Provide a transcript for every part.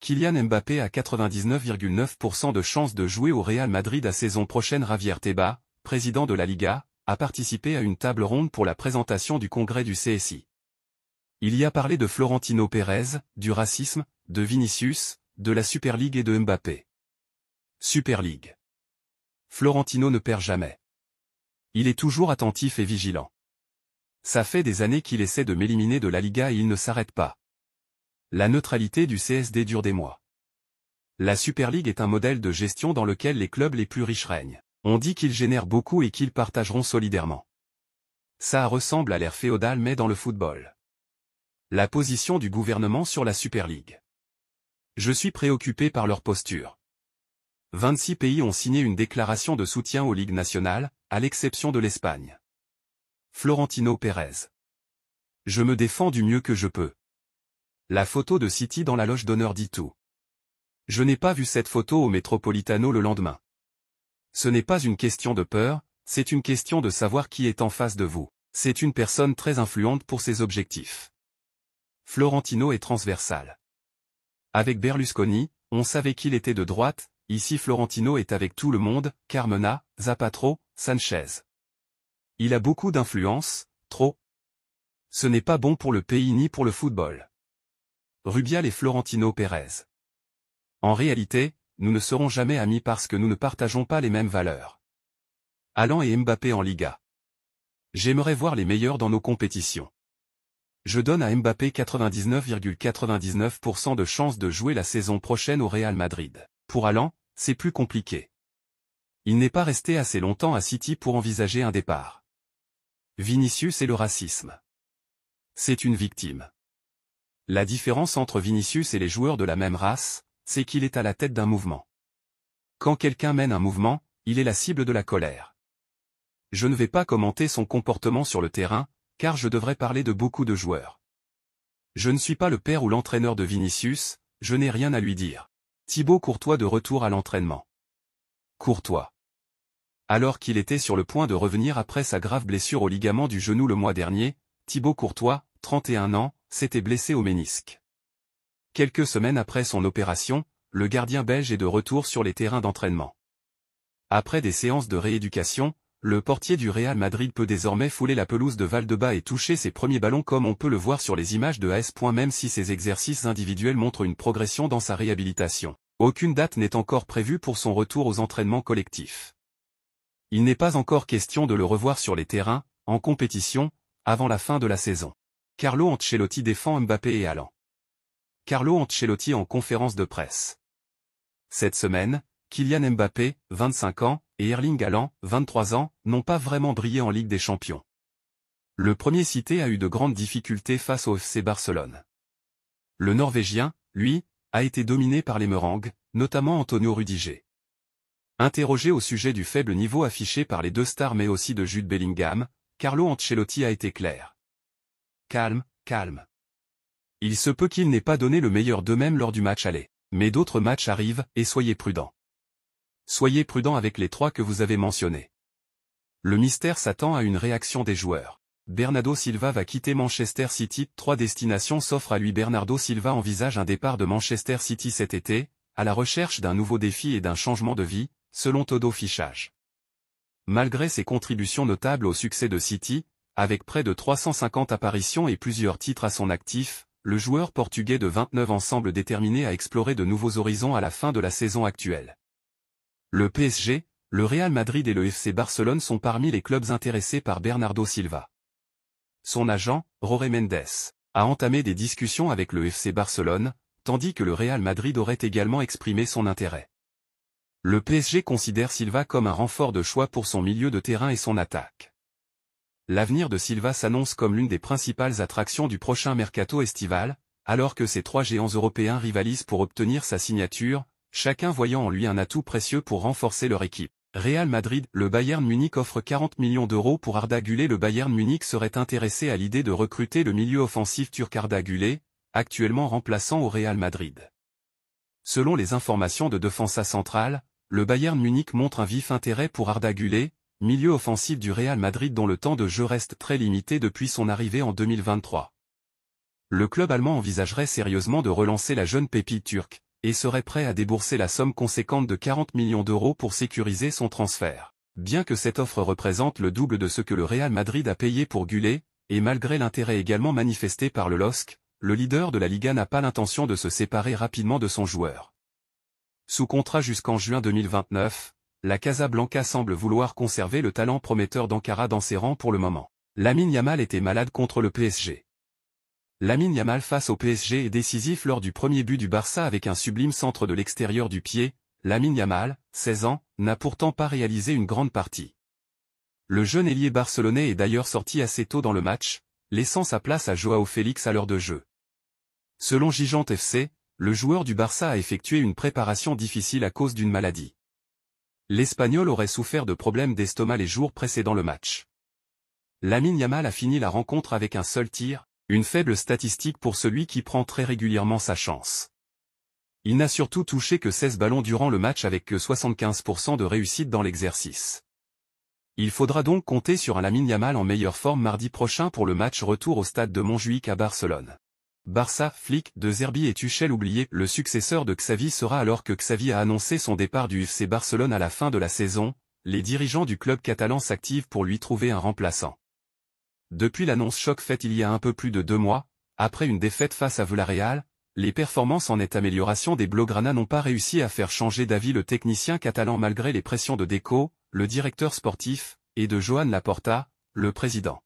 Kylian Mbappé a 99,9% de chances de jouer au Real Madrid la saison prochaine. Javier Tebas, président de la Liga, a participé à une table ronde pour la présentation du congrès du CSI. Il y a parlé de Florentino Pérez, du racisme, de Vinicius, de la Super League et de Mbappé. Super League. Florentino ne perd jamais. Il est toujours attentif et vigilant. Ça fait des années qu'il essaie de m'éliminer de la Liga et il ne s'arrête pas. La neutralité du CSD dure des mois. La Super League est un modèle de gestion dans lequel les clubs les plus riches règnent. On dit qu'ils génèrent beaucoup et qu'ils partageront solidairement. Ça ressemble à l'ère féodale mais dans le football. La position du gouvernement sur la Super League. Je suis préoccupé par leur posture. 26 pays ont signé une déclaration de soutien aux ligues nationales, à l'exception de l'Espagne. Florentino Pérez. Je me défends du mieux que je peux. La photo de City dans la loge d'honneur dit tout. Je n'ai pas vu cette photo au Metropolitano le lendemain. Ce n'est pas une question de peur, c'est une question de savoir qui est en face de vous. C'est une personne très influente pour ses objectifs. Florentino est transversal. Avec Berlusconi, on savait qu'il était de droite, ici Florentino est avec tout le monde, Carmona, Zapatero, Sanchez. Il a beaucoup d'influence, trop. Ce n'est pas bon pour le pays ni pour le football. Rubial et Florentino Pérez. En réalité, nous ne serons jamais amis parce que nous ne partageons pas les mêmes valeurs. Haaland et Mbappé en Liga. J'aimerais voir les meilleurs dans nos compétitions. Je donne à Mbappé 99,99% de chances de jouer la saison prochaine au Real Madrid. Pour Haaland, c'est plus compliqué. Il n'est pas resté assez longtemps à City pour envisager un départ. Vinicius et le racisme. C'est une victime. La différence entre Vinicius et les joueurs de la même race, c'est qu'il est à la tête d'un mouvement. Quand quelqu'un mène un mouvement, il est la cible de la colère. Je ne vais pas commenter son comportement sur le terrain, car je devrais parler de beaucoup de joueurs. Je ne suis pas le père ou l'entraîneur de Vinicius, je n'ai rien à lui dire. Thibaut Courtois de retour à l'entraînement. Courtois. Alors qu'il était sur le point de revenir après sa grave blessure au ligament du genou le mois dernier, Thibaut Courtois, 31 ans, s'était blessé au ménisque. Quelques semaines après son opération, le gardien belge est de retour sur les terrains d'entraînement. Après des séances de rééducation, le portier du Real Madrid peut désormais fouler la pelouse de Valdebebas et toucher ses premiers ballons comme on peut le voir sur les images de AS. Même si ses exercices individuels montrent une progression dans sa réhabilitation, aucune date n'est encore prévue pour son retour aux entraînements collectifs. Il n'est pas encore question de le revoir sur les terrains, en compétition, avant la fin de la saison. Carlo Ancelotti défend Mbappé et Haaland. Carlo Ancelotti en conférence de presse. Cette semaine, Kylian Mbappé, 25 ans, et Erling Haaland, 23 ans, n'ont pas vraiment brillé en Ligue des Champions. Le premier cité a eu de grandes difficultés face au FC Barcelone. Le Norvégien, lui, a été dominé par les Merengues, notamment Antonio Rudiger. Interrogé au sujet du faible niveau affiché par les deux stars mais aussi de Jude Bellingham, Carlo Ancelotti a été clair. Calme, calme. Il se peut qu'ils n'aient pas donné le meilleur d'eux-mêmes lors du match aller. Mais d'autres matchs arrivent, et soyez prudents. Soyez prudents avec les trois que vous avez mentionnés. Le mystère s'attend à une réaction des joueurs. Bernardo Silva va quitter Manchester City. 3 destinations s'offrent à lui. Bernardo Silva envisage un départ de Manchester City cet été, à la recherche d'un nouveau défi et d'un changement de vie, selon Todo Fichage. Malgré ses contributions notables au succès de City, avec près de 350 apparitions et plusieurs titres à son actif, le joueur portugais de 29 ans semble déterminé à explorer de nouveaux horizons à la fin de la saison actuelle. Le PSG, le Real Madrid et le FC Barcelone sont parmi les clubs intéressés par Bernardo Silva. Son agent, Jorge Mendes, a entamé des discussions avec le FC Barcelone, tandis que le Real Madrid aurait également exprimé son intérêt. Le PSG considère Silva comme un renfort de choix pour son milieu de terrain et son attaque. L'avenir de Silva s'annonce comme l'une des principales attractions du prochain mercato estival, alors que ces 3 géants européens rivalisent pour obtenir sa signature, chacun voyant en lui un atout précieux pour renforcer leur équipe. Real Madrid, le Bayern Munich offre 40 millions d'euros pour Arda Güler. Le Bayern Munich serait intéressé à l'idée de recruter le milieu offensif turc Arda Güler, actuellement remplaçant au Real Madrid. Selon les informations de Defensa Central, le Bayern Munich montre un vif intérêt pour Arda Güler, milieu offensif du Real Madrid dont le temps de jeu reste très limité depuis son arrivée en 2023. Le club allemand envisagerait sérieusement de relancer la jeune pépite turque, et serait prêt à débourser la somme conséquente de 40 millions d'euros pour sécuriser son transfert. Bien que cette offre représente le double de ce que le Real Madrid a payé pour Güler, et malgré l'intérêt également manifesté par le LOSC, le leader de la Liga n'a pas l'intention de se séparer rapidement de son joueur. Sous contrat jusqu'en juin 2029, la Casablanca semble vouloir conserver le talent prometteur d'Ankara dans ses rangs pour le moment. Lamine Yamal était malade contre le PSG. Lamine Yamal face au PSG est décisif lors du premier but du Barça avec un sublime centre de l'extérieur du pied. Lamine Yamal, 16 ans, n'a pourtant pas réalisé une grande partie. Le jeune ailier barcelonais est d'ailleurs sorti assez tôt dans le match, laissant sa place à Joao Félix à l'heure de jeu. Selon Gigante FC, le joueur du Barça a effectué une préparation difficile à cause d'une maladie. L'Espagnol aurait souffert de problèmes d'estomac les jours précédant le match. Lamine Yamal a fini la rencontre avec un seul tir, une faible statistique pour celui qui prend très régulièrement sa chance. Il n'a surtout touché que 16 ballons durant le match avec que 75% de réussite dans l'exercice. Il faudra donc compter sur un Lamine Yamal en meilleure forme mardi prochain pour le match retour au stade de Montjuïc à Barcelone. Barça, Flick, De Zerbi et Tuchel oubliés, le successeur de Xavi sera alors que Xavi a annoncé son départ du FC Barcelone à la fin de la saison, les dirigeants du club catalan s'activent pour lui trouver un remplaçant. Depuis l'annonce choc faite il y a un peu plus de 2 mois, après une défaite face à Villarreal, les performances en nette amélioration des Blaugrana n'ont pas réussi à faire changer d'avis le technicien catalan malgré les pressions de Deco, le directeur sportif, et de Joan Laporta, le président.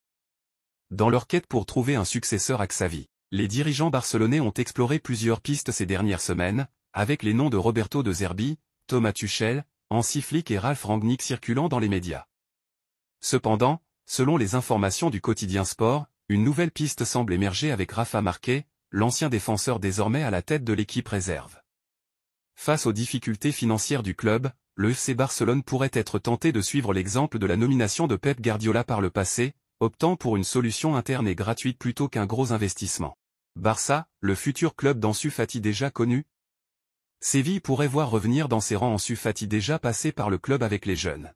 Dans leur quête pour trouver un successeur à Xavi, les dirigeants barcelonais ont exploré plusieurs pistes ces dernières semaines, avec les noms de Roberto De Zerbi, Thomas Tuchel, Hansi Flick et Ralf Rangnick circulant dans les médias. Cependant, selon les informations du quotidien Sport, une nouvelle piste semble émerger avec Rafa Marquez, l'ancien défenseur désormais à la tête de l'équipe réserve. Face aux difficultés financières du club, le FC Barcelone pourrait être tenté de suivre l'exemple de la nomination de Pep Guardiola par le passé, optant pour une solution interne et gratuite plutôt qu'un gros investissement. Barça, le futur club d'Ansu Fati déjà connu. Séville pourrait voir revenir dans ses rangs Ansu Fati déjà passé par le club avec les jeunes.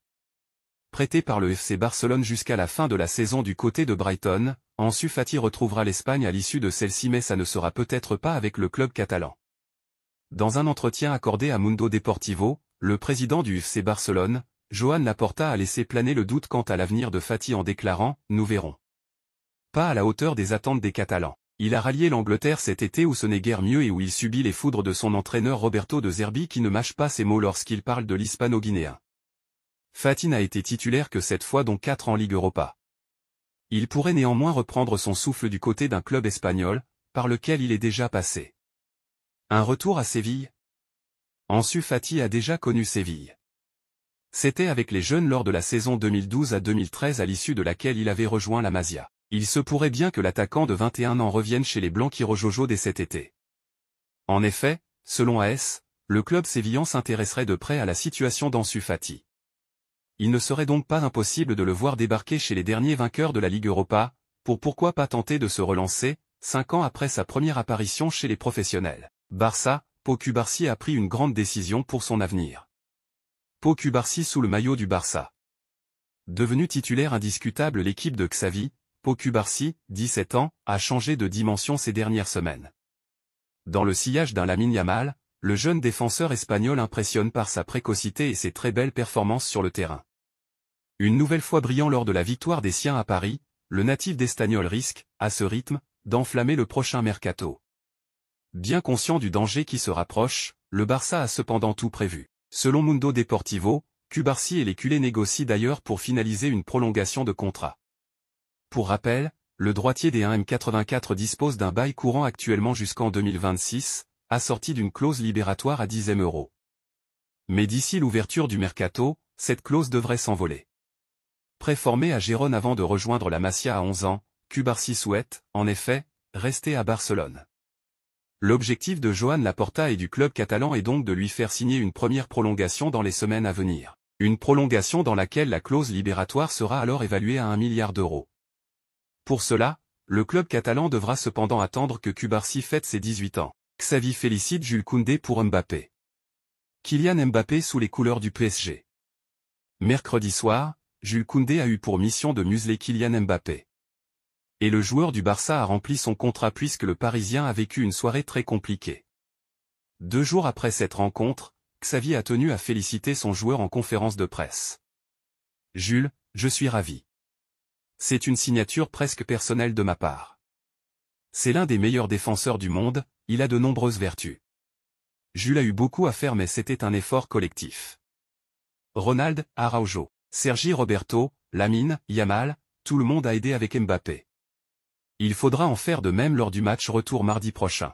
Prêté par le FC Barcelone jusqu'à la fin de la saison du côté de Brighton, Ansu Fati retrouvera l'Espagne à l'issue de celle-ci mais ça ne sera peut-être pas avec le club catalan. Dans un entretien accordé à Mundo Deportivo, le président du FC Barcelone, Joan Laporta a laissé planer le doute quant à l'avenir de Fati en déclarant « Nous verrons ». Pas à la hauteur des attentes des Catalans. Il a rallié l'Angleterre cet été où ce n'est guère mieux et où il subit les foudres de son entraîneur Roberto De Zerbi qui ne mâche pas ses mots lorsqu'il parle de l'hispano-guinéen. Fati n'a été titulaire que 7 fois dont 4 en Ligue Europa. Il pourrait néanmoins reprendre son souffle du côté d'un club espagnol, par lequel il est déjà passé. Un retour à Séville? Ansu Fati a déjà connu Séville. C'était avec les jeunes lors de la saison 2012 à 2013 à l'issue de laquelle il avait rejoint la Masia. Il se pourrait bien que l'attaquant de 21 ans revienne chez les Blanquirojojo dès cet été. En effet, selon AS, le club sévillan s'intéresserait de près à la situation d'Ansu Fati. Il ne serait donc pas impossible de le voir débarquer chez les derniers vainqueurs de la Ligue Europa, pourquoi pas tenter de se relancer, 5 ans après sa première apparition chez les professionnels. Barça, Pau Cubarsí a pris une grande décision pour son avenir. Pau Cubarsí sous le maillot du Barça. Devenu titulaire indiscutable l'équipe de Xavi, Pau Cubarsí, 17 ans, a changé de dimension ces dernières semaines. Dans le sillage d'un Lamine Yamal, le jeune défenseur espagnol impressionne par sa précocité et ses très belles performances sur le terrain. Une nouvelle fois brillant lors de la victoire des siens à Paris, le natif d'Estagnol risque, à ce rythme, d'enflammer le prochain mercato. Bien conscient du danger qui se rapproche, le Barça a cependant tout prévu. Selon Mundo Deportivo, Cubarsí et les culés négocient d'ailleurs pour finaliser une prolongation de contrat. Pour rappel, le droitier des 1m84 dispose d'un bail courant actuellement jusqu'en 2026, assorti d'une clause libératoire à 10 m €. Mais d'ici l'ouverture du mercato, cette clause devrait s'envoler. Préformé à Gérone avant de rejoindre la Masia à 11 ans, Cubarsí souhaite, en effet, rester à Barcelone. L'objectif de Joan Laporta et du club catalan est donc de lui faire signer une première prolongation dans les semaines à venir. Une prolongation dans laquelle la clause libératoire sera alors évaluée à 1 milliard d'euros. Pour cela, le club catalan devra cependant attendre que Cubarsí fête ses 18 ans. Xavi félicite Jules Koundé pour Mbappé. Kylian Mbappé sous les couleurs du PSG. Mercredi soir, Jules Koundé a eu pour mission de museler Kylian Mbappé. Et le joueur du Barça a rempli son contrat puisque le Parisien a vécu une soirée très compliquée. 2 jours après cette rencontre, Xavi a tenu à féliciter son joueur en conférence de presse. Jules, je suis ravi. C'est une signature presque personnelle de ma part. C'est l'un des meilleurs défenseurs du monde, il a de nombreuses vertus. Jules a eu beaucoup à faire mais c'était un effort collectif. Ronald, Araujo, Sergi Roberto, Lamine, Yamal, tout le monde a aidé avec Mbappé. Il faudra en faire de même lors du match retour mardi prochain.